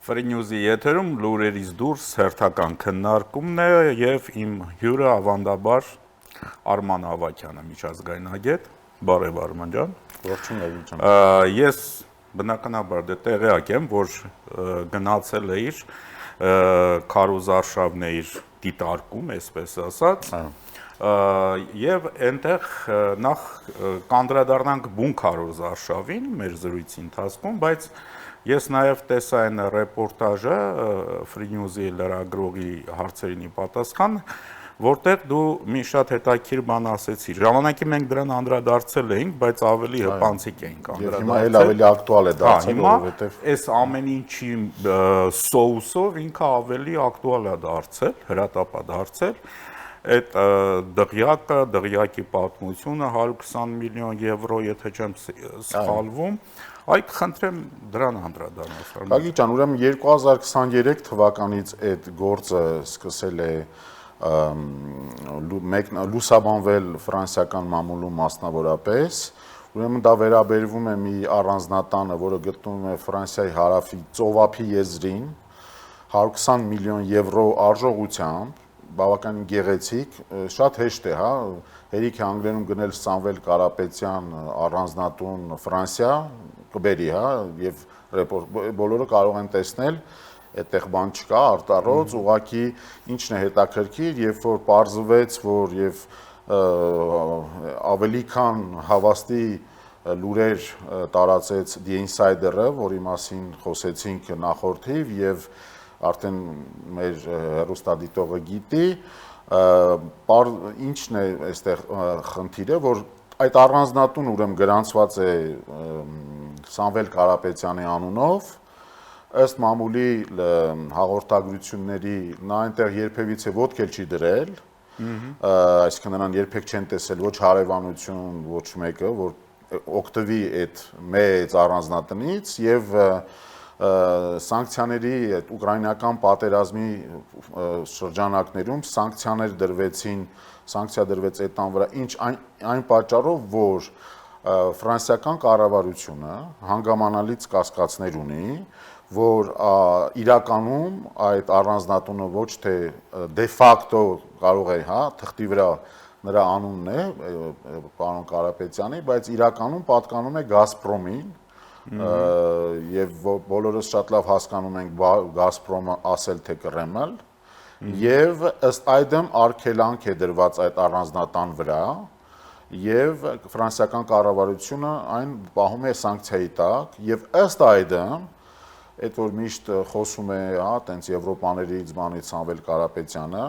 Free News-ի եթերում լուրերից դուրս հերթական քննարկումն է եւ իմ հյուրը ավանդաբար Արման Ավագյանը, միջազգային ագետ, բարև Արման ջան։ Ողջույն ջան։ Ես բնականաբար տեղյակ եմ, որ գնացել էիր քարոզարշավներ դիտարկում, այսպես ասած։ Եվ այնտեղ նախ կանդրադառնանք բուն քարոզարշավին մեր զրույցի ընթացքում, բայց ես նաև տեսա այն ռեպորտաժը Free News-ի լրագրողի հարցերին ի պատասխան, որտեղ դու մի շատ հետաքրքիր բան ասեցիր։ Ժամանակի մենք դրան անդրադարձել էինք, բայց ավելի հպանցիկ էինք անդրադարձել։ Հիմա էլ ավելի ակտուալ է դարձել, որովհետև այս ամեն ինչի սոուսով ինքը ավելի ակտուալ է դարձել, հրատապ է դարձել։ Այդ դղյակի պատմությունը 120 միլիոն եվրո, եթե չեմ սխալվում, այդ խնդրեմ դրան անդրադառնալ։ Գագիկ ջան, ուրեմն 2023 թվականից այդ գործը սկսել է լուսաբանվել ֆրանսիական մամուլում մասնավորապես, ուրեմն դա վերաբերվում է մի առանձնատանը, որը գտնվում է Ֆրանսիայի հարավի ծովափի եզրին, 120 միլիոն եվրո արժողությամբ, բավականին գեղեցիկ, շատ հեշտ է, հա, հերիք է անգլերեն գնել Սամվել Կարապետյան առանձնատուն Ֆրանսիա, կբերի, հա, եւ բոլորը կարող են տեսնել, այդտեղ բան չկա, արտառոց, ուղղակի ինչն է հետաքրքիր, երբ որ պարզվեց, որ եւ ավելի քան հավաստի լուրեր տարածեց The Insider-ը, որի մասին խոսեցինք նախորդիվ եւ արդեն մեր հեռուստադիտողը գիտի, ինչն է այստեղ խնդիրը, որ այդ առանձնատուն ուրեմն գրանցված է Սամվել Կարապետյանի անունով, ըստ մամուլի հաղորդագրությունների նա այնտեղ երբևիցե ոտք էլ չի դրել, այսինքն նրան երբեք չեն տեսել ոչ հարևանություն, ոչ մեկը, որ օգտվի այդ մեծ առանձնատնից եւ սանկցիաների այդ ուկրաինական պատերազմի շրջանակներում սանկցիա դրվեց այդ տան վրա, ինչ այն պատճառով, որ ֆրանսիական կառավարությունը հանգամանալից կասկածներ ունի, որ իրականում այդ առանձնատունը ոչ թե դե ֆակտո կարող է, հա, թղթի վրա նրա անունն է, պարոն Կարապետյանի, բայց իրականում պատկանում է Գազպրոմին, եւ բոլորս շատ լավ հասկանում ենք Գազպրոմը ասել թե կռեմել, եւ ըստ այդմ արգելանք է դրված այդ առանձնատան վրա, եւ ֆրանսիական կառավարությունը այն պահում է սանկցիայի տակ, եւ ըստ այդմ այդ որ միշտ խոսում է, հա, տենց եվրոպաներից բանից Սամվել Կարապետյանը,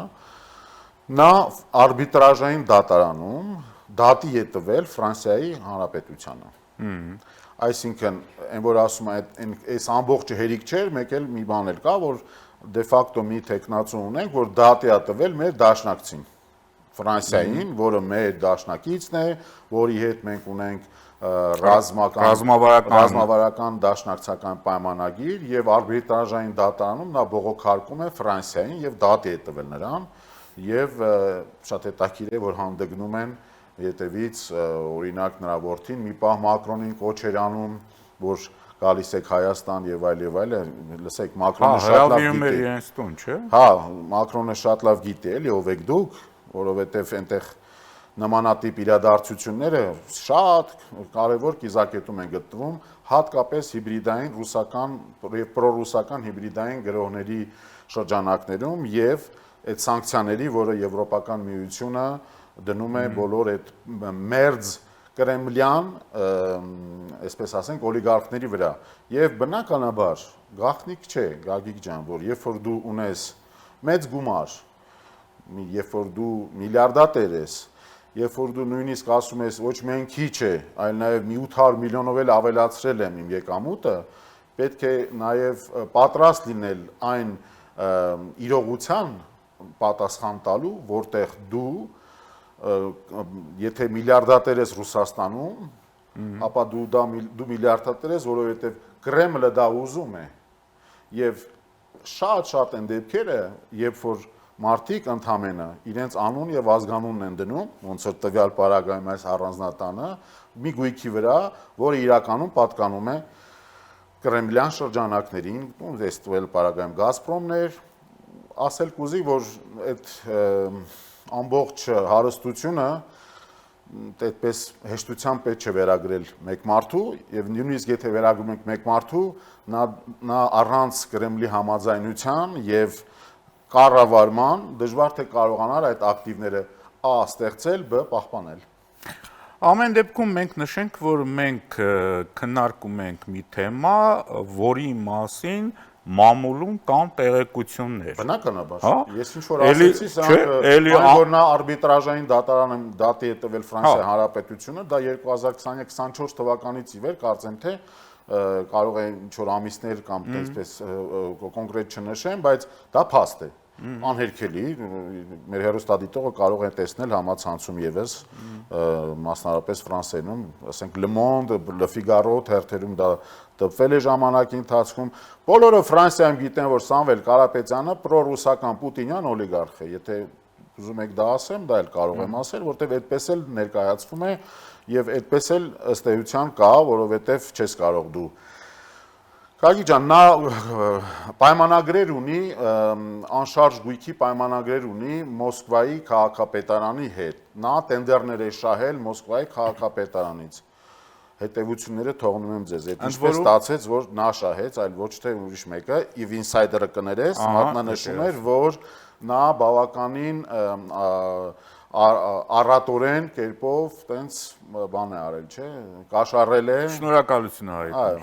նա արբիտրաժային դատարանում դատի է տվել Ֆրանսիայի Հանրապետությանը։ Այսինքն, այն որ ասում է, այս ամբողջը հերիք չէր, մեկ էլ մի բան էլ կա, որ դե ֆակտո մի տեխնացու ունենք, որ դատի է տվել մեր դաշնակցին Ֆրանսիային, որը մեր դաշնակիցն է, որի հետ մենք ունենք ռազմավարական դաշնակցական պայմանագիր եւ արբիտրաժային դատարանում նա բողոքարկում է Ֆրանսիային եւ դատի է տվել նրան եւ շատ հետաքրքիր է որ հանդգնում են հետևից օրինակ նրա որդին մի պահ Մակրոնին կոչ էր անում, որ գալիս եք Հայաստան եւ այլ, լսեք Մակրոնը շատ լավ գիտի։ Իրենց տուն, չէ։ Հա, Մակրոնը շատ լավ գիտի, էլի ով եք դուք, որովհետեւ այնտեղ նմանատիպ իրադարձությունները շատ կարևոր կիզակետում են գտնվում, հատկապես հիբրիդային ռուսական եւ պրոռուսական հիբրիդային գրոհների շրջանակներում եւ այդ սանկցիաների, որը Եվրոպական միությունը դնում է բոլոր այդ մերձ կրեմլյան, այսպես ասենք, օլիգարխների վրա։ Եվ բնականաբար գաղտնիք չէ, Գագիկ ջան, որ երբ որ դու ունես մեծ գումար, երբ որ դու միլիարդատեր ես, երբ որ դու նույնիսկ ասում ես ոչ միայն քիչ է, այլ նաև մի 800 միլիոնով էլ ավելացրել եմ իմ եկամուտը, պետք է նաև պատրաստ լինել այն իրողության պատասխան տալու, որտեղ դու եթե միլիարդատեր ես Ռուսաստանում, ապա դու միլիարդատեր ես, որովհետև Կրեմլը դա ուզում է։ Եվ շատ են դեպքերը, երբ որ մարդիկ ընդամենը իրենց անուն եւ ազգանունն են դնում, ոնց որ տվյալ պարագայում այս առանձնատանը, մի գույքի վրա, որը իրականում պատկանում է կրեմլյան շրջանակներին, ես տվել պարագայում Գազպրոմներ, ասել կուզի, որ այդ ամբողջ հարստությունը այդպես հեշտությամբ պետք չէ վերագրել մեկ մարդու եւ նույնիսկ եթե վերագրում ենք մեկ մարդու, նա առանց Կրեմլի համաձայնության եւ կառավարման դժվար թե կարողանար այդ ակտիվները A ստեղծել, B պահպանել։ Ամեն դեպքում մենք նշենք, որ մենք քննարկում ենք մի թեմա, որի մասին մամուլում կան տեղեկություններ։ Բնականաբար։ Ես ինչ որ ասեցի, սրանք որ նա արբիտրաժային դատարանը դատի է տվել Ֆրանսիայի Հանրապետությունը, դա 2023-24 թվականից ի վեր կարծեմ թե կարող է ինչ որ ամիսներ կամ այսպես կոնկրետ չնշեմ, բայց դա փաստ է։ Անհերքելի, մեր հեռուստադիտողը կարող է տեսնել համացանցում եւս, մասնավորապես Ֆրանսիայում, ասենք Le Monde, Le Figaro թերթերում դա տպվել է ժամանակի ընթացքում։ Բոլորը Ֆրանսիայում գիտեն, որ Սամվել Կարապետյանը պրոռուսական պուտինյան օլիգարխ է, եթե ուզում եք դա ասեմ, դա էլ կարող եմ ասել, որտեղ այդպես էլ ներկայացվում է եւ այդպես էլ ըստ էության կա, որովհետեւ չես կարող դու Կարգի ջան, նա պայմանագրեր ունի, անշարժ գույքի պայմանագրեր ունի Մոսկվայի քաղաքապետարանի հետ։ Նա տենդերներ է շահել Մոսկվայի քաղաքապետարանից։ Հետևությունները թողնում եմ ձեզ։ Այդ ինչպես ստացեց, որ նա շահեց, այլ ոչ թե ուրիշ մեկը, եւ ինսայդերը կներես, մատնանշում էր, որ նա բավականին առատորեն կերպով տենց բան է արել, չէ, կաշառել է։ Շնորհակալություն հայտնել։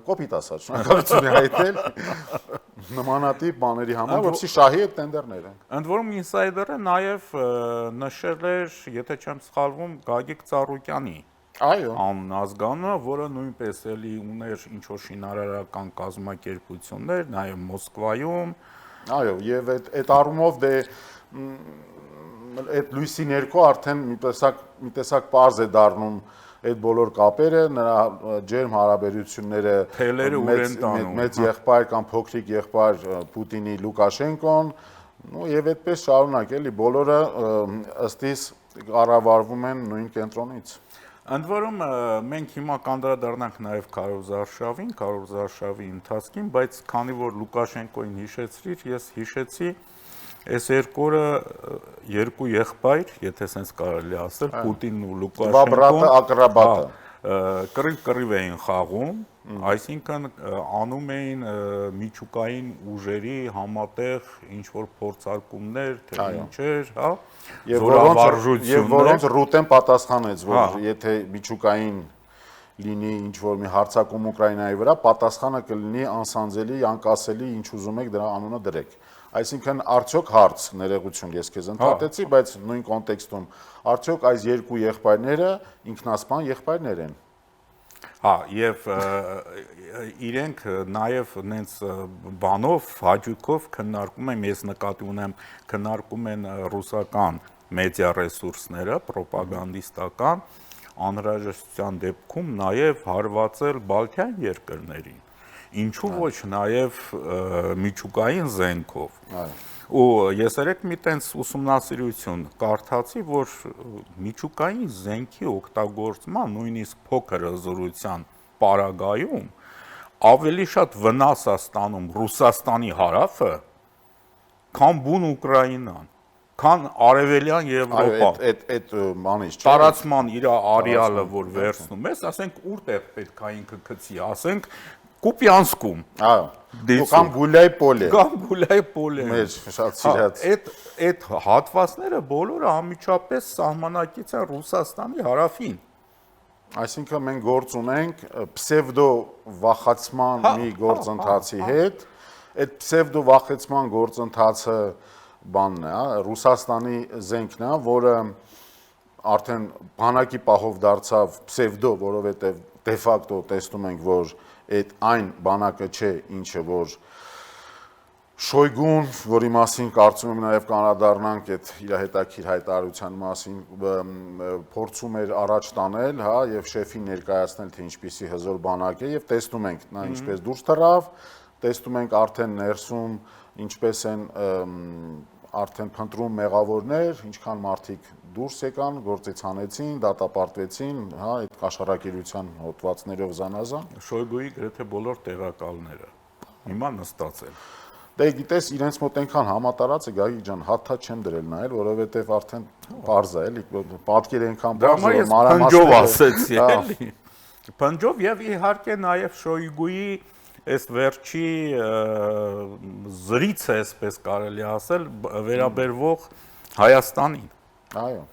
Կոպիտ ասած, շնորհակալություն է հայտնել նմանատիպ բաների համար, որպեսզի շահի այդ տենդերները։ Ընդ որում ինսայդերը նաև նշել էր, եթե չեմ սխալվում, Գագիկ Ծառուկյանի անազգանը, որը նույնպես էլի ուներ ինչ-որ շինարարական կազմակերպություններ, նաև Մոսկվայում։ Այո, եւ այդ առումով դե այդ լույսի ներքո արդեն մի տեսակ պարզ է դառնում այդ բոլոր կապերը, նրա ջերմ հարաբերությունները մեծ եղբայր կամ փոքրիկ եղբայր Պուտինի Լուկաշենկոն, եւ այդպես շարունակ էլի բոլորը ըստիս կառավարվում են նույն կենտրոնից։ Ընդ որում մենք հիմա կանդրադառնանք նաև Քարոզարշավի ընթացքին, բայց քանի որ Լուկաշենկոին հիշեցրիր, ես հիշեցի այս երկու եղբայր, եթե sense կարելի ասել, Պուտինն ու Լուկաշենկոն կռիվ էին խաղում, այսինքն անում էին միջուկային ուժերի համատեղ ինչ-որ փորձարկումներ, թե ինչեր, հա, եւ որոնց Ռուտեն պատասխանեց, որ եթե միջուկային լինի ինչ-որ մի հարձակում Ուկրաինայի վրա, պատասխանը կլինի անսանձելի, անկասելի, ինչ ուզում եք դրա անունը դրեք։ Այսինքն արդյոք հարց ներողություն ես քեզ ընդհատեցի, բայց նույն կոնտեքստում արդյոք այս երկու եղբայրները ինքնասպան եղբայրներ են։ Հա, եւ իրենք նաեւ նենց բանով հաճույքով քննարկում են, ես նկատի ունեմ, քննարկում են ռուսական մեդիա ռեսուրսները, պրոպագանդիստական անհրաժեշտության դեպքում նաեւ հարվածել Բալթյան երկրներին։ Ինչու ոչ նաև միջուկային զենքով։ Ու ես երեք մի տենց ուսումնասիրություն կարդացի, որ միջուկային զենքի օգտագործման նույնիսկ փոքր հզորության պարագայում ավելի շատ վնաս է ստանում Ռուսաստանի հարավը, քան բուն Ուկրաինան, քան արևելյան Եվրոպան։ Այդ բանից չէ։ Տարածման իր արեալը, որ վերցնում ես, ասենք ուր պետք է ինքը գցի, ասենք Կուպյանսկում։ Կամ Գուլյայի պոլե։ Կամ Գուլյայի պոլե։ Մեր շատ սիրած։ Այդ հատվածները բոլորը անմիջապես սահմանակից են Ռուսաստանի հարավին։ Այսինքն մենք գործ ունենք պսևդո վախացման մի գործընթացի հետ։ Այդ պսևդո վախեցման գործընթացը բանն է, Ռուսաստանի զենքն է, որը արդեն բանակի պահով դարձավ պսևդո, որովհետև դե ֆակտո տեսնում ենք, որ այդ այն բանակը չէ, ինչը որ Շոյգուն, որի մասին կարծում եմ նաև կանրադառնանք այդ իր հետաքրքիր հայտարարության մասին, փորձում էր առաջ տանել, հա, եւ շեֆին ներկայացնել, թե ինչպիսի հզոր բանակ է, եւ տեսնում ենք նա ինչպես դուրս թռավ, տեսնում ենք արդեն ներսում ինչպես են արդեն փնտրում մեղավորներ, ինչքան մարդիկ դուրս եկան, գործից հանեցին, դատապարտվեցին, հա, այդ կաշառակերության հոդվածներով զանազան։ Շոյգուի գրեթե բոլոր տեղակալները հիմա նստած են։ Դե գիտես, իրենց մոտ այնքան համատարած է Գագիկ ջան, հաթա չեմ դրել նայել, որովհետև արդեն པարզ է, էլի, պատկերը այնքան Դա པարզ է, ես փնջով ասեցի, էլի։ Փնջով եւ իհարկե նաեւ Շոյգուի այս վերջի զրիցը, այսպես կարելի ասել, վերաբերվող Հայաստանին։ Այո։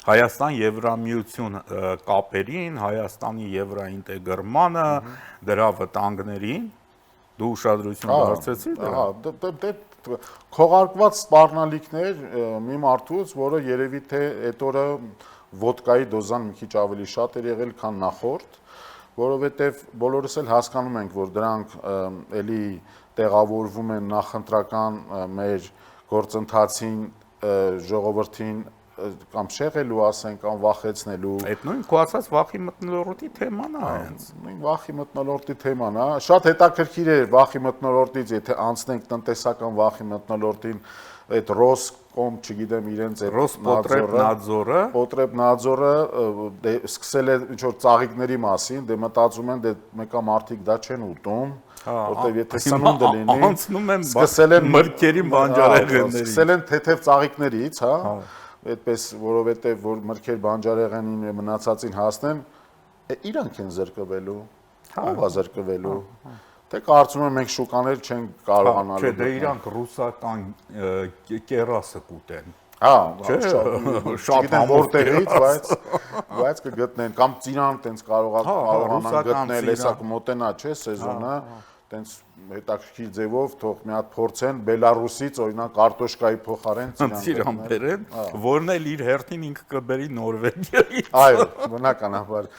Հայաստան-Եվրամիություն կապերին, Հայաստանի եվրաինտեգրմանը, դրա վտանգներին, դու ուշադրություն դարձեցի դրա։ Դե քողարկված սպառնալիքներ մի մարդուց, որը երևի թե այդ օրը ոդկայի դոզան մի քիչ ավելի շատ էր եղել, քան նախորդ, որովհետև բոլորս էլ հասկանում ենք, որ դրանք էլի տեղավորվում են նախընտրական մեր գործընթացին, ժողովրդին կամ շեղելու, ասենք, կամ վախեցնելու։ Այդ նույն քո ասած վախի մթնոլորտի թեման է հենց։ Նույն վախի մթնոլորտի թեման, հա, շատ հետաքրքիր է վախի մթնոլորտից, եթե անցնենք տնտեսական վախի մթնոլորտին, այդ Ռոսկոմ, չգիտեմ, իրենց այդ Պոտրեբնadzորը սկսել է ինչ որ ծաղիկների մասին, դե մտածում են, դե մեկա մարդիկ դա չեն ուտում, որտեղ եթե սնունդը լինի, անցնում են մրգերին բանջարեղենների, սկսել են թեթև ծաղիկներից, հա, այդպես, որովհետև որ մրգեր բանջարեղենին մնացածին հասնեն, իրանք են զրկվելու, ով է զրկվելու։ Թե կարծում եմ մենք շուկաներ չենք կարողանալու։ Չէ, դե իրանք ռուսական կերասը կուտեն։ Հա, շատ որտեղից, բայց կգտնեն կամ ծիրան տենց կարողանան գտնել, հեսա կմոտենա, չէ, սեզոնը, տենց հետաքրքիր ձևով թող մի հատ փորձեն Բելարուսից, օրինակ կարտոշկայի փոխարեն ծիրան բերեն, որն էլ իր հերթին ինքը կբերի Նորվեգիայից։ Այո, բնականաբար։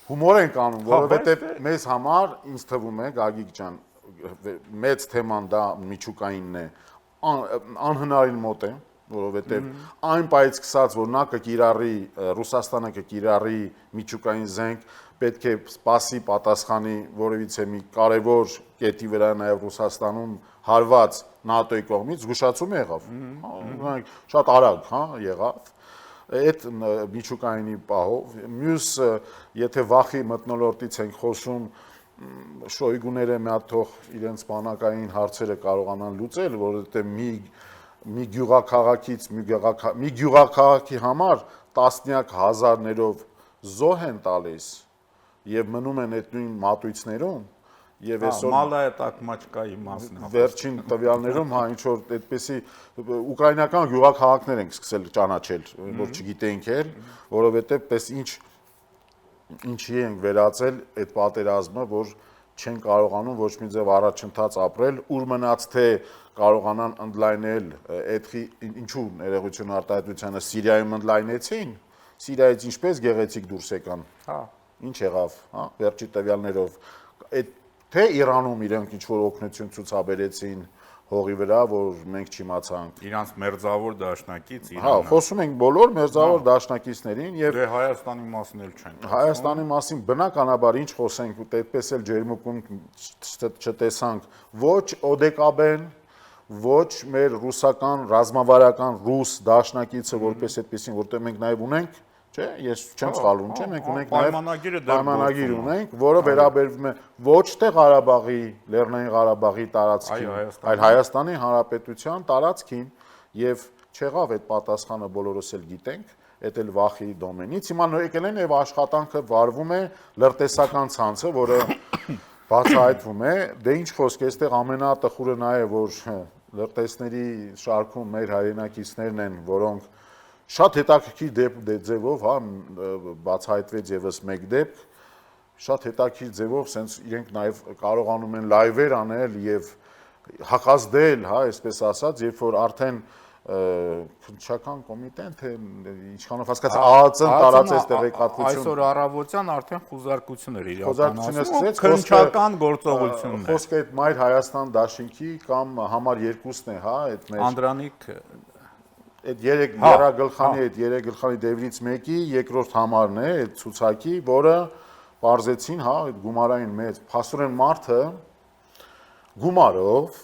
Հումոր ենք անում, որովհետև մեզ համար ինձ թվում է, Գագիկ ջան, մեծ թեման դա միջուկայինն է, անհնարին մոտ է, որովհետև այն պայից սկսած, որ նա կկիրառի, Ռուսաստանը կկիրառի միջուկային զենք, պետք է սպասի պատասխանի որևիցե մի կարևոր կետի վրա նաև Ռուսաստանում հարված ՆԱՏՕ-ի կողմից զգուշացում եղավ, շատ արագ, հա, եղավ։ Այդ միջուկայինի պահով, մյուս եթե վախի մթնոլորտից ենք խոսում, Շոյգուները մի հատ թող իրենց բանակային հարցերը կարողանան լուծել, որովհետև մի գյուղաքաղաքից մի գյուղաքաղաքի համար տասնյակ հազարներով զոհ են տալիս եւ մնում են այդ նույն մատույցներում եւ այսօր մալայա տակմաչկայի մասն է։ Վերջին տվյալներում, հա, ինչ որ այդպեսի ուկրաինական գյուղաքաղաքներ ենք սկսել ճանաչել, որ չգիտեինք էլ, որովհետեւ պես ինչի ենք վերածել այդ պատերազմը, որ չեն կարողանում ոչ մի ձև առաջընթաց ապրել, ուր մնաց թե կարողանան ընդլայնել այդ ինչու ներողություն արտահայտությանը Սիրիայում ընդլայնեցին, Սիրիայից ինչպես գեղեցիկ դուրս եկան։ Հա, ինչ եղավ, հա, վերջի տվյալներով այդ թե Իրանում իրենք ինչ-որ օգնություն ցուցաբերեցին հողի վրա, որ մենք չիմացանք։ Իրանց մերձավոր դաշնակից Իրանը։ Հա, խոսում ենք բոլոր մերձավոր դաշնակիցներին եւ դե Հայաստանի մասին էլ չենք։ Հայաստանի մասին բնականաբար ինչ խոսենք, ու այդպես էլ ջերմուկում չտեսանք ոչ Օդեկաբեն, ոչ մեր ռուսական ռազմավարական ռուս դաշնակիցը, որպես այդպեսին, որտեղ մենք նաեւ ունենք, չէ, ես չեմ սխալվում, չէ, մենք ունենք նաև պայմանագիր ունենք, որը վերաբերվում է ոչ թե Ղարաբաղի, Լեռնային Ղարաբաղի տարածքին, այլ Հայաստանի Հանրապետության տարածքին, եւ չեղավ այդ պատասխանը բոլորս էլ գիտենք, այդ էլ վախի դոմենից։ Հիմա նոր եկել են եւ աշխատանքը վարվում է լրտեսական ցանցը, որը բացահայտվում է, դե ինչ խոսք, այստեղ ամենատխուրը նա է, որ լրտեսների շարքում մեր հայրենակիցներն են, որոնք շատ հետաքրքիր ձևով, հա, բացահայտվեց եւս մեկ դեպք, շատ հետաքրքիր ձևով, սենց իրենք նաեւ կարողանում են լայվեր անել եւ հակազդել, հա, այսպես ասած, երբ որ արդեն քննչական կոմիտեն, թե ինչքանով հասկաց ԱԱՑ-ն տարածեց տեղեկատվություն։ Այսօր առավոտյան արդեն խոզարկություններ իրականացնում, քննչական գործողություններ։ Խոսքը այդ Մայր Հայաստան դաշինքի կամ համար 2-ն է, հա, այդ մեր Անդրանիկ այդ երեք երագլխանի այդ երեք գլխանի դերից մեկի երկրորդ համարն է այդ ցուցակի, որը բարձեցին, հա, այդ գումարային մեծ փաստորեն մարդը գումարով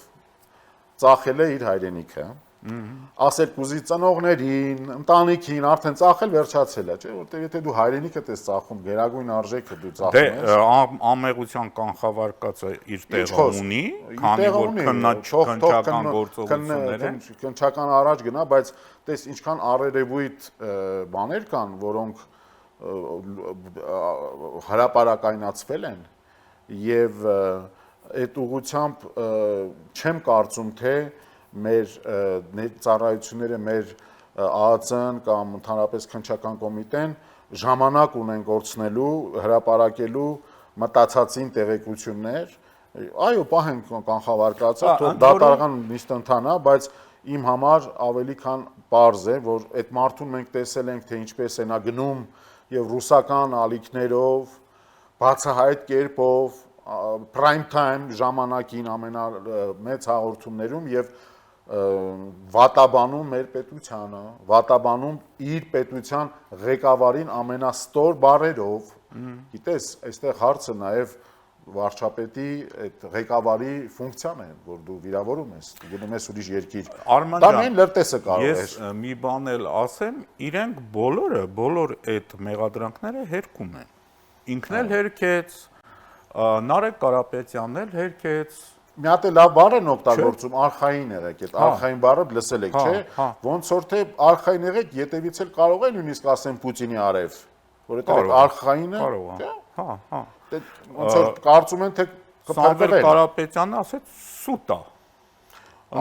ծախել է իր հայրենիքը, ասել կուզի ծնողներին, ընտանիքին, արդեն ծախել վերջացել է, չէ՞, որտեղ եթե դու հայրենիքդ ես ծախում, գերագույն արժեքը դու ծախում ես։ Դե ամեղության կանխավարկածը իր տեղը ունի, քանի որ քննչական գործողությունները քննչական առաջ գնա, բայց տես ինչքան առերևույթ բաներ կան, որոնք հրապարակայնացվել են եւ այդ ուղղությամբ չեմ կարծում թե մեր ծառայությունները, մեր ԱԱՑ-ն կամ ընդհանրապես քննչական կոմիտեն ժամանակ ունեն կորցնելու, հրապարակելու մտածածին տեղեկություններ, այո, պահենք կանխավարկածը, դատարան նիստ ընթանա, բայց իմ համար ավելի քան պարզ է, որ այդ մարդուն մենք տեսել ենք, թե ինչպես է նա գնում եւ ռուսական ալիքներով, բացահայտ կերպով, prime time ժամանակին ամենամեծ հաղորդումներում եւ վատաբանում մեր պետությանը, վատաբանում իր պետության ղեկավարին ամենաստոր բառերով, գիտես, այստեղ հարցը նաեւ վարչապետի այդ ղեկավարի ֆունկցիան է, որ դու վիրավորում ես, դու գնում ես ուրիշ երկիր։ Դա մեն լրտեսը կարող է։ Ես մի բան էլ ասեմ, իրենք բոլոր այդ մեղադրանքները հերքում են։ Ինքն էլ հերքեց, Նարեկ Կարապետյանն էլ հերքեց։ Մի հատ լավ բառ են օգտագործում, արխային եղեք, այդ արխային բառը լսել եք, չէ՞։ Ոնց որ թե արխային եղեք, ետևից էլ կարող է նույնիսկ ասեն Պուտինի արև, որովհետև արխայինը, հա։ Ոնց որ կարծում են թե Սամվել Կարապետյանը ասեց սուտ է։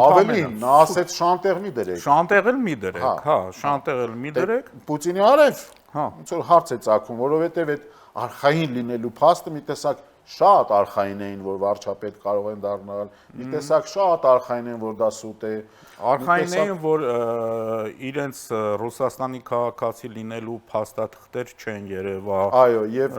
Ավելին, նա ասեց շանտեղ մի դրեք։ Շանտեղ էլ մի դրեք, հա, շանտեղ էլ մի դրեք։ Պուտինի արև, հա, ոնց որ հարց է ծագում, որովհետև այդ արխային լինելու փաստը մի տեսակ շատ արխային էին, որ վարչապետ կարող են դառնալ, մի տեսակ շատ արխային են, որ դա սուտ է։ Արխային էին, որ իրենց Ռուսաստանի քաղաքացի լինելու փաստաթղթեր չեն երևա։ Այո, եւ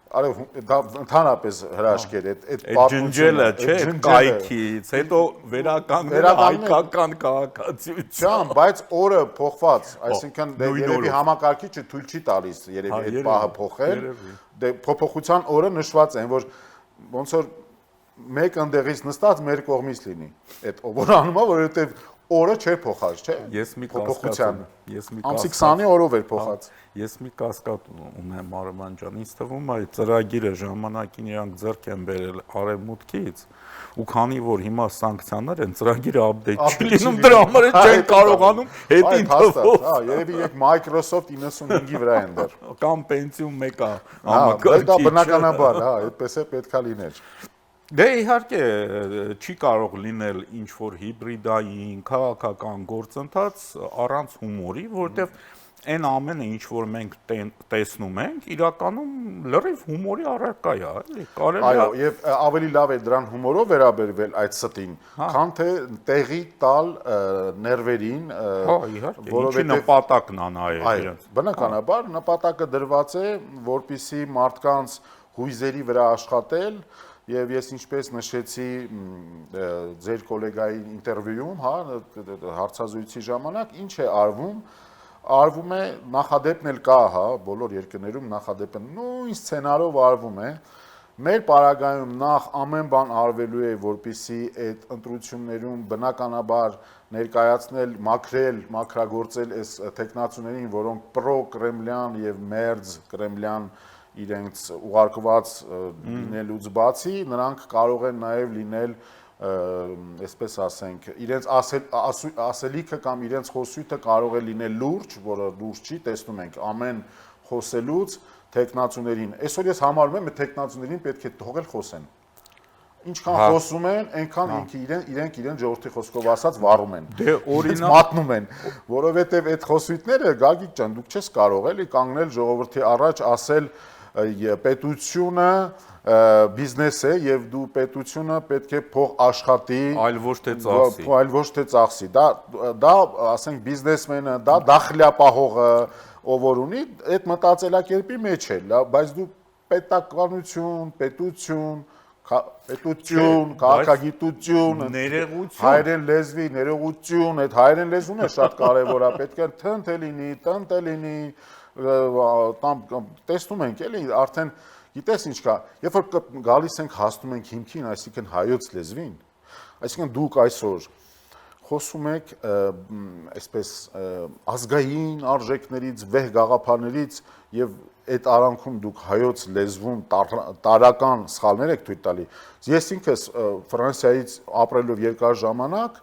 դա ընդհանրապես հրաշքեր է, այդ ջնջելը, չէ, կայքից, հետո վերականգնել հայկական քաղաքացիություն, բայց օրը փոխված, այսինքն երևի համակարգիչը թույլ չի տալիս երևի այդ պահը փոխել, դե փոփոխության օրը նշված են, որ ոնց որ մեկ ընդեղից նստած մեր կողմից լինի, այդ որ անում է, որովհետև օրը չէր փոխած, չէ։ Ես մի կասկած, ամսի 20-ի օրով էր փոխած։ Ես մի կասկած ունեմ Արման ջան, ինձ թվում է այդ ծրագիրը ժամանակին իրանք ձեռք են բերել արևմուտքից, ու քանի որ հիմա սանկցիաներ են, ծրագիրը update չի լինում, դրա համար չեն կարողանում հետին թվով։ Հա, երևի եկ Microsoft 95-ի վրա են դեռ։ Կամ Pentium 1-ը համակարգիչ։ Դա բնականաբար, հա, այդպես է պետքա լիներ։ Դե իհարկե չի կարող լինել ինչ-որ հիբրիդային քաղաքական գործընթաց առանց հումորի, որովհետև այն ամենը, ինչ որ մենք տեսնում ենք, իրականում լրիվ հումորի առարկա է, էլի, կարելի է։ Այո, եւ ավելի լավ է դրան հումորով վերաբերվել այդ ստին, քան թե տեղի տալ ներվերին, հա, իհարկե, ինչի նպատակն է նայել իրենց։ Բնականաբար նպատակը դրված է, որպիսի մարդկանց հույզերի վրա աշխատել, եւ ես ինչպես նշեցի ձեր գոլեգայի ինտերվյուում, հա, հարցազրույցի ժամանակ, ինչ է արվում է նախադեպն էլ կա, հա, բոլոր երկրներում նախադեպը նույն սցենարով արվում է։ Մեր պարագայում նախ ամեն բան արվելու է, որպիսի այդ ընտրություններում բնականաբար ներկայացնել, մաքրագործել այս տեխնացուներին, որոնք պրո-կրեմլյան եւ մերձ կրեմլյան իրենց ուղարկված լինելուց բացի, նրանք կարող են նաև լինել, այսպես ասենք, իրենց ասելիքը կամ իրենց խոսույթը կարող է լինել լուրջ, որը լուրջ չի, տեսնում ենք ամեն խոսելուց տեխնացուներին։ Այսօր ես համարում եմ, տեխնացուներին պետք է թողել խոսեն։ Ինչքան խոսում են, այնքան իրենք իրեն ժողովրդի խոսքով ասած վառում են։ Դե օրինակ մատնում են, որովհետև այդ խոսույթները Գագիկ ջան, դուք չես կարող էլի կանգնել ժողովրդի առաջ ասել պետությունը բիզնես է եւ դու պետությունը պետք է փող աշխատի, այլ ոչ թե ծախսի։ Դա ասենք բիզնեսմենը, դա դախլյապահողը, ով որ ունի, այդ մտածելակերպի մեջ է, բայց դու պետականություն, պետություն, քաղաքագիտություն, հայերեն լեզվի, ներողություն, այդ հայերեն լեզուն է շատ կարևոր է, պետք է թնթ լինի, տանտ լինի, տեսնում ենք էլի, արդեն գիտես ինչ կա, երբ որ գալիս ենք հասնում ենք հիմքին, այսինքն հայոց լեզվին, այսինքն դուք այսօր խոսում եք այսպես ազգային արժեքներից, վեհ գաղափարներից եւ այդ արանքում դուք հայոց լեզվում տարական սխալներ եք թույլ տալի։ Ես ինքս Ֆրանսիայից ապրելով երկար ժամանակ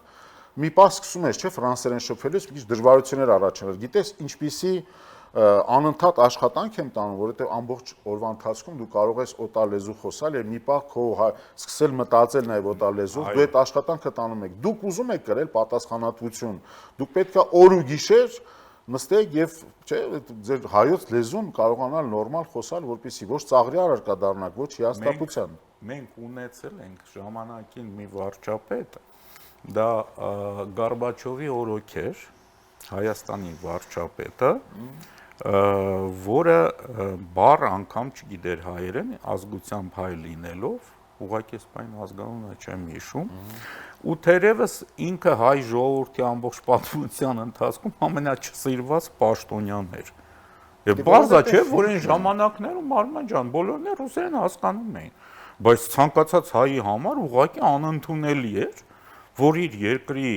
մի պահ սկսում ես, չէ, ֆրանսերեն շփվելուց մի քիչ դժվարություններ առաջանում։ Գիտես, ինչպիսի անընդհատ աշխատանք եմ տանում, որովհետև ամբողջ օրվա ընթացքում դու կարող ես օտար լեզու խոսալ եւ մի պահ քո սկսել մտածել նաեւ օտար լեզուով, դու այդ աշխատանքը տանում եք։ Դուք ուզում եք կրել պատասխանատվություն։ Դուք պետք է օր ու գիշեր նստեք եւ, չէ, ձեր հայոց լեզուն կարողանալ նորմալ խոսալ, որպեսզի ոչ ծաղրի առարկա դառնաք, ոչ հիասթափության։ Մենք ունեցել ենք ժամանակին մի վարչապետ, դա Գորբաչովի օրոք էր, Հայաստանի վարչապետը, որը բառ անգամ չգիտեր հայերեն, ազգությամբ հայ լինելով, ուղղակի սպայն ազգանունը չեմ հիշում, ու թերևս ինքը հայ ժողովրդի ամբողջ պատմության ընթացքում ամենաչսիրված պաշտոնյան էր։ Եվ բարձա չէ, որ այն ժամանակներում Արման ջան, բոլորն էլ ռուսերեն հասկանում էին, բայց ցանկացած հայի համար ուղղակի անընդունելի էր, որ իր երկրի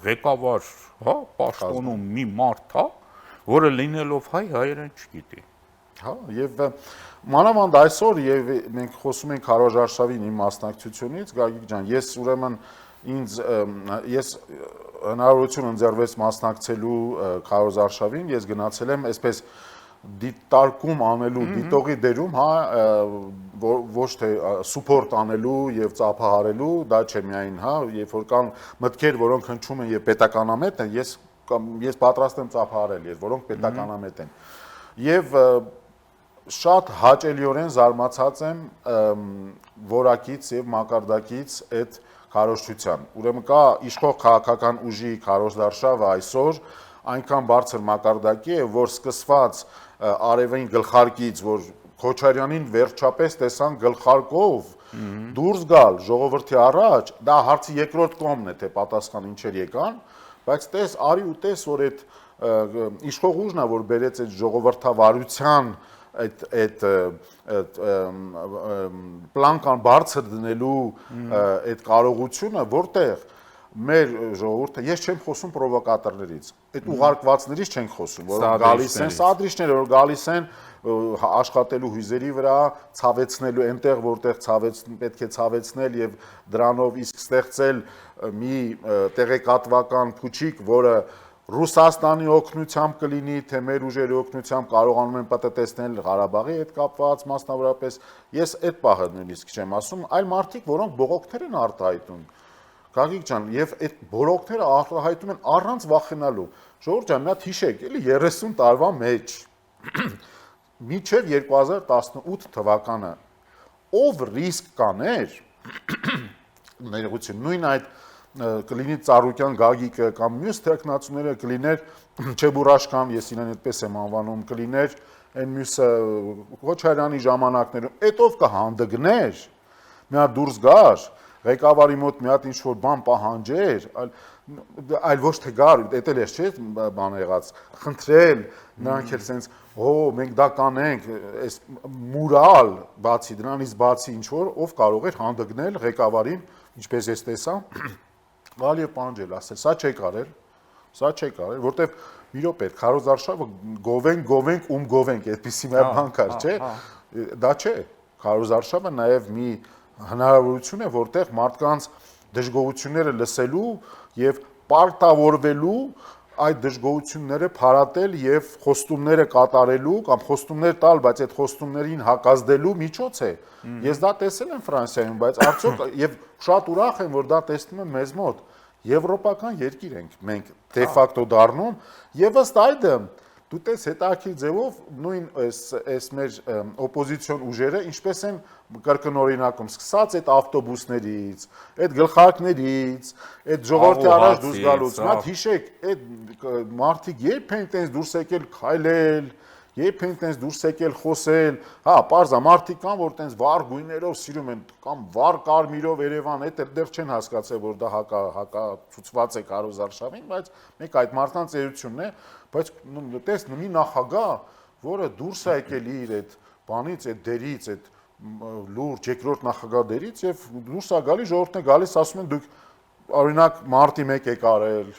ղեկավար, հա, պաշտոնում մի մարդ հա, որը լինելով հայ հայերեն չգիտի։ Հա, եւ մանավանդ այսօր եւ մենք խոսում ենք Քարոզարշավին իմ մասնակցությունից, Գագիկ ջան, ես ուրեմն ես հնարավորություն ընձեռվեց մասնակցելու Քարոզարշավին, ես գնացել եմ այսպես դիտարկում անելու, դիտողի դերում, հա, ոչ թե սուպորտ անելու եւ ծափահարելու, դա չէ միայն, հա, երբ որ կան մտքեր, որոնք հնչում են եւ պետականամետ են, ես պատրաստ եմ ծափահարել, որոնք պետականամետ են։ Եվ շատ հաճելիորեն զարմացած եմ որակից եւ մակարդակից այդ քարոզչության։ Ուրեմն կա իշխող քաղաքական ուժի քարոզարշավը այսօր այնքան բարձր մակարդակի է, որ սկսված արևային գլխարկից, որ Քոչարյանին վերջապես տեսան գլխարկով դուրս գալ ժողովրդի առաջ, դա հարցի երկրորդ կողմն է, թե պատասխան ինչեր եկան, բայց տես արի ու տես, որ այդ իշխող ուժն է, որ բերեց այդ ժողովրդավարության այդ պլանկան բարձր դնելու այդ կարողությունը, որտեղ մեր ժողովուրդը, ես չեմ խոսում պրովոկատորներից, այդ ուղարկվածներից չենք խոսում, որոնք գալիս են, սադրիչները, որ գալիս են աշխատելու հույզերի վրա, ցավեցնելու այնտեղ, որտեղ պետք է ցավեցնել եւ դրանով իսկ ստեղծել մի տեղեկատվական փուչիկ, որը Ռուսաստանի օգնությամբ կլինի, թե մեր ուժերի օգնությամբ կարողանում են պատտեսնել Ղարաբաղի հետ կապված, մասնավորապես ես այդ պահը նույնիսկ չեմ ասում, այլ մարդիկ, որոնք բողոքներ են արտահայտում։ Գագիկ ջան, եւ այդ բողոքները արտահայտում են առանց վախենալու։ Ժողովուրդ ջան, մի հատ հիշեք, էլի 30 տարվա մեջ մինչև 2018 թվականը ով ռիսկ կաներ, ներողություն, նույն այդ կլինի Ծառուկյան Գագիկը կամ մյուս տեխնացուները կլիներ Չեբուրաշկան, ես իրեն այդպես եմ անվանում, կլիներ այն մյուսը Քոչարյանի ժամանակներում, այդով կհանդգներ, մի հատ դուրս գար, ղեկավարի մոտ մի հատ ինչ-որ բան պահանջեր, այլ ոչ թե գար, դա էլ էս չէ բան եղած, խնդրել, նրանք էլ սենց, մենք դա կանենք, այս մուրալ բացի, դրանից բացի ինչ-որ, ով կարող էր հանդգնել ղեկավարին, ինչպես ես տեսա, գալ եւ պահանջել, ասել, սա չէ կարել, որտեվ մի րոպե, քարոզարշավը գովենք, գովենք, այդպիսի մի բան կար, չէ, դա չէ, քարոզարշավը նաեւ մի հնարավորություն է, որտեղ մարդկանց դժգոհությունները լսելու եւ պարտավորվելու այդ դժգոհությունները փարատել եւ խոստումները կատարելու կամ խոստումներ տալ, բայց այդ խոստումներին հակազդելու միջոց է։ Ես դա տեսել եմ Ֆրանսիայում, բայց արդյոք եւ շատ ուրախ եմ, որ դա տեսնում եմ մեզ մոտ։ Եվրոպական երկիր ենք մենք դե ֆակտո դառնում եւ ըստ այդմ դու տես հետաքրքիր ձևով նույն այս մեր օպոզիցիոն ուժերը ինչպես են կրկնօրինակում, սկսած այդ ավտոբուսներից, այդ գլխարկներից, այդ ժողովրդի առաջ դուրս գալուց, մատ հիշեք, այդ մարդիկ երբ են տենց դուրս եկել քայլել, երբ են տենց դուրս եկել խոսել, հա, պարզա մարդիկ կան, որ տենց վառ գույներով սիրում են, կամ վառ կարմիրով Երևան, այդ դեռ չեն հասկացել, որ դա հակացուցված է քարոզարշավին, բայց մեկ այդ մարդկանց էությունն է, բայց տես մի նախագահ, որը դուրս է եկել իր այդ բանից, այդ դերից, այդ լուրջ երկրորդ նախագահ դերից եւ դուրս է գալի ժողովուրդն է գալիս ասում են դուք օրինակ մարտի 1 է կարել,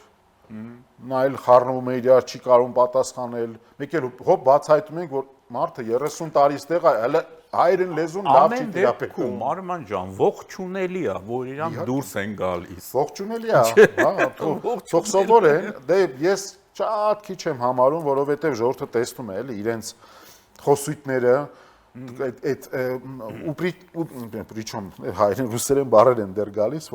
նա էլ խառնվում է իրար, չի կարում պատասխանել, մեկ էլ հոп բացահայտում ենք, որ մարդը 30 տարի ստեղ է, հələ հայերեն լեզուն լավ չի տիրապետում։ Արման ջան, ողջունելի է, որ իրանք դուրս են գալիս։ Ողջունելի է, հա, թող սովորեն, դե ես շատ քիչ եմ համարում, որովհետև ժողովուրդը տեսնում է էլի իրենց խոսույթները, այդ причем հայերեն ռուսերեն բառեր են դեռ գալիս,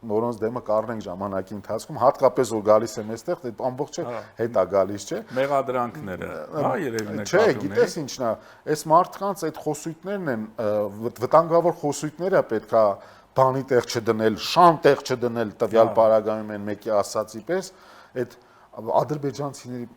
որոնց դեմը կառնենք ժամանակի ընթացքում, հատկապես որ գալիս եմ այստեղ, այդ ամբողջը հետ է գալիս, չէ։ Մեղադրանքները, հա, երևի նկատում Չէ, գիտես ինչն է, այս մարդկանց այդ խոսույթներն են, վտանգավոր խոսույթները պետքա բանի տեղ չդնել, շան տեղ չդնել, տվյալ պարագայում են մեկի ասացի պես, այդ ադրբեջանցիների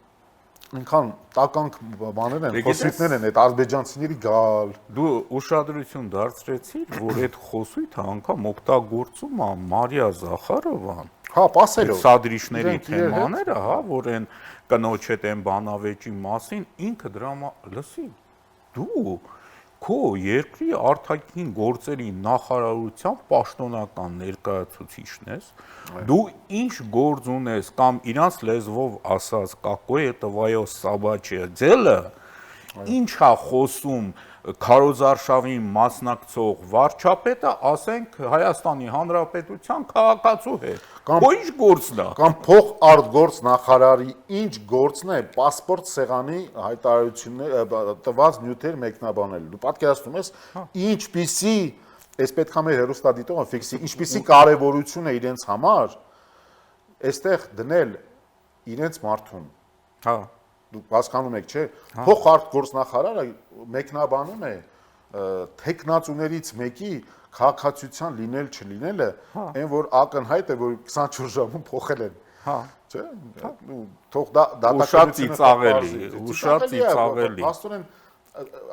ինքան տականք բաներ են, խոսույթներ են, այդ ադրբեջանցիների գալ։ Դու ուշադրություն դարձրեցիր, որ այդ խոսույթը անգամ օգտագործում է Մարիա Զախարովան։ Հա, ասելով։ Սադրիշների թեմաները, հա, որ են կնոջ հետ են բանավեճի մասին, ինքը դրա լսի, դու քո երկրի արտաքին գործերի նախարարության պաշտոնական ներկայացուցիչն ես, դու ինչ գործ ունես կամ իրանց լեզվով ասած какое твое собачье дело, ինչ է խոսում քարոզարշավին մասնակցող վարչապետը, ասենք Հայաստանի Հանրապետության քաղաքացու հետ։ Ու ինչ գործն է։ Կամ փող արտգործ նախարարի ինչ գործն է паспорт սեղանի հայտարարություններ տված նյութեր մեկնաբանել։ Դու պատկերացնում ես ինչպիսի, այս պետք է մեր հերոստատիտողը ֆիքսի, ինչպիսի կարևորություն է իրենց համար այստեղ դնել իրենց մարդուն։ Հա, դուք հասկանում եք, չէ՞, փող արտգործ նախարարը մեկնաբանում է տեխնացուներից մեկի քաղաքացիության լինել չլինելը, այն որ ակնհայտ է, որ 24 ժամում փոխել են։ հա, Չէ՞, թող դա շատ ծիծաղելի։ Աստորեն,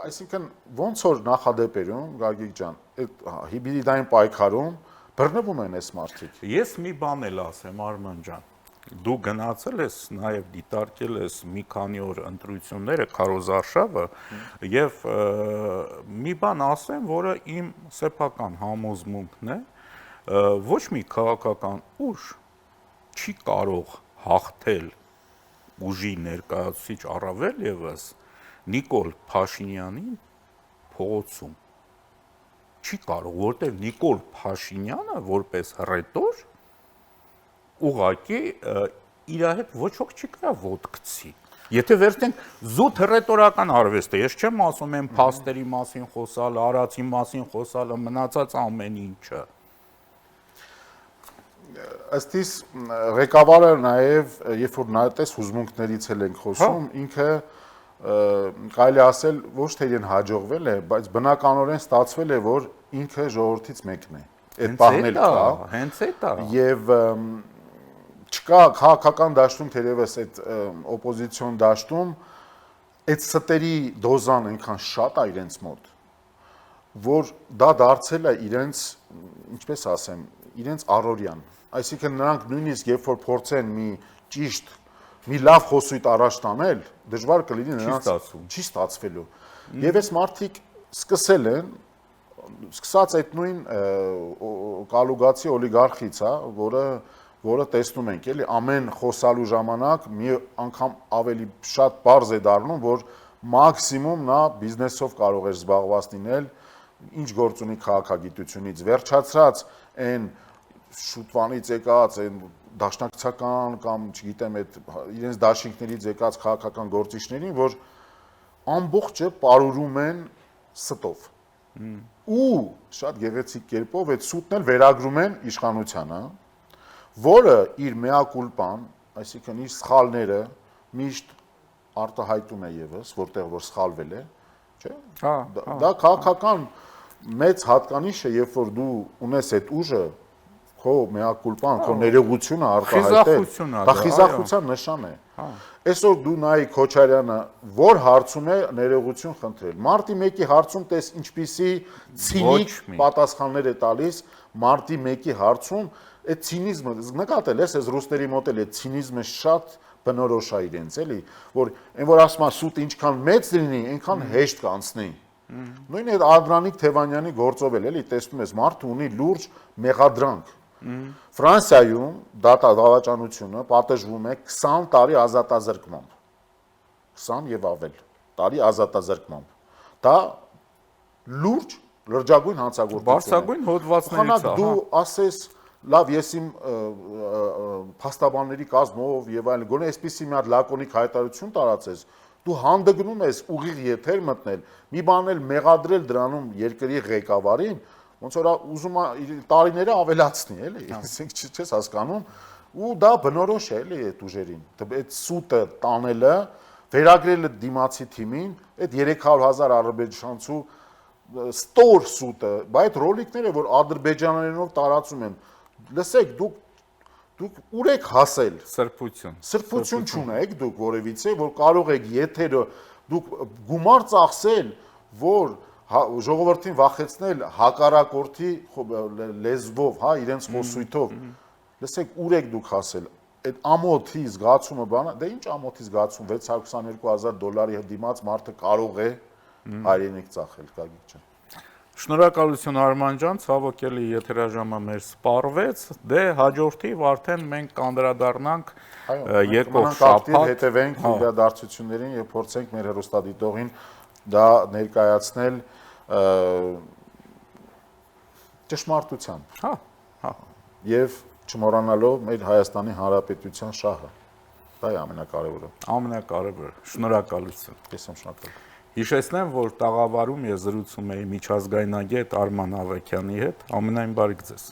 այսինքն ոնց որ նախադեպերում, Գագիկ ջան, այդ հիբրիդային պայքարում բռնվում են այս մարդիկ։ Ես մի բան էլ ասեմ, Արման ջան։ Դու գնացել ես, նաև դիտարկել ես մի քանի օր ընտրությունները քարոզարշավը եւ մի բան ասեմ, որը իմ սեփական համոզմունքն է, ոչ մի քաղաքական ուժ չի կարող հաղթել ուժի ներկայացուցիչ առավել եւս Նիկոլ Փաշինյանին փողոցում։ Չի կարող, որտեղ Նիկոլ Փաշինյանը որպես ռետոր ուղղակի իր հետ ոչ ոք չի կարա ոտ գցի։ Եթե վերցնենք զուտ ռետորական արվեստը, ես չեմ ասում եմ փաստերի մասին խոսալ, արածի մասին խոսալը, մնացած ամեն ինչը։ Ըստ իս ղեկավարը նաև երբ որ նայես հուզմունքներից էլ ենք խոսում, ինքը կարելի ասել ոչ թե իրեն հաջողվել է, բայց բնականորեն ստացվել է, որ ինքը ժողովրդից մեկն է։ Այդ բանն էլ կա, հենց այդ է։ Եվ չկա քաղաքական դաշտում թերևս այդ օպոզիցիոն դաշտում այդ ստերի դոզան այնքան շատ է իրենց մոտ, որ դա դարձել է իրենց, ինչպես ասեմ, իրենց առօրյան։ Այսինքն նրանք նույնիսկ երբ որ փորձեն մի ճիշտ, մի լավ խոսույթ առաջ տանել, դժվար կլինի նրանց չի ստացվելու։ Եվ այս մարդիկ սկսել են, սկսած այդ նույն կալուգացի օլիգարխից, որը տեսնում ենք, էլի ամեն խոսալու ժամանակ մի անգամ ավելի շատ բարձ է դառնում, որ մաքսիմում նա բիզնեսով կարող է զբաղված լինել, ինչ գործ ունի քաղաքագիտությունից, վերջացած այն շուտվանից եկած, այն դաշնակցական կամ չգիտեմ այդ իրենց դաշինքներից եկած քաղաքական գործիչներին, որ ամբողջը պարուրում են ստով։ Ու շատ գեղեցիկ կերպով այդ սուտն էլ վերագրում են իշխանությանը, որը իր մեակուլպան, այսինքն իր սխալները միշտ արտահայտում է եւս, որտեղ որ սխալվել է, չէ՞։ Դա քաղաքական մեծ հատկանիշ է, երբ որ դու ունես այդ ուժը, քո մեակուլպան, քո ներողությունը արտահայտել, դա խիզախության նշան է։ Այսօր դու նայի Քոչարյանը որ հարցում է ներողություն խնդրել։ Մարտի 1-ի հարցում տես ինչպիսի ցինիկ պատասխաններ է տալիս, մարտի 1-ի հարցում այդ ցինիզմը նկատել ես, այս ռուսների մոտ էլ այդ ցինիզմը շատ բնորոշ է իրենց, էլի, որ այն որ ասում է սուտ ինչքան մեծ լինի, այնքան հեշտ կանցնի։ Նույն այդ Ադրանիկ Թևանյանի գործով էլ էլի տեսնում ես մարդը ունի լուրջ մեղադրանք։ Ֆրանսիայում դավաճանությունը պատժվում է 20 տարի ազատազրկմամբ։ 20 եւ ավել տարի ազատազրկմամբ։ Դա լուրջ լրջագույն հանցագործություն է։ Բարձրագույն հոդվածներից է, դու ասես լավ, ես իմ փաստաբանների կազմով եւ այլն, գոնե այսպեսի մի հատ լակոնիկ հայտարարություն տարածես, դու հանդգնում ես ուղիղ եթեր մտնել, մի բան էլ մեղադրել դրանում երկրի ղեկավարին, ոնց որ ուզում է տարիները ավելացնի, էլի, այսինքն չես հասկանում, ու դա բնորոշ է, էլի, այդ ուժերին։ Այդ սուտը տանելը, վերագրելը դիմացի թիմին, այդ 300,000 ադրբեջանցու ստոր սուտը, բայց ռոլիկները, որ ադրբեջաներենով տարածում են, լսեք, դուք ուր եք հասել։ Սրբություն չունեք դուք որևիցե, որ կարող եք եթերը դուք գումար ծախսել, որ ժողովրդին վախեցնել հակառակորդի լեզվով, հա, իրենց խոսույթով։ Լսեք, ուր եք դուք հասել։ Այդ ամոթի զգացումը բանը, դե ինչ ամոթի զգացում, $622,000 դիմաց մարդը կարող է հայրենիք ծախել, Գագիկ ջան։ Շնորհակալություն Արման ջան, ցավոք էլի եթերաժամը մեր սպառվեց, դե հաջորդիվ արդեն մենք կանդրադառնանք եկող շաբաթ, հետևենք իրադարձություններին եւ փորձենք մեր հեռուստադիտողին դա ներկայացնել ճշմարտությամբ։ Հա։ Եվ չմոռանալով մեր Հայաստանի Հանրապետության շահը։ Դա է ամենակարևորը։ Ամենակարևորը։ Շնորհակալություն։ Ես եմ շնորհակալ։ Հիշեցնեմ, որ տաղավարում ես զրուցում էի միջազգայնագետ Արման Ավագյանի հետ։ Ամենայն բարիք ձեզ։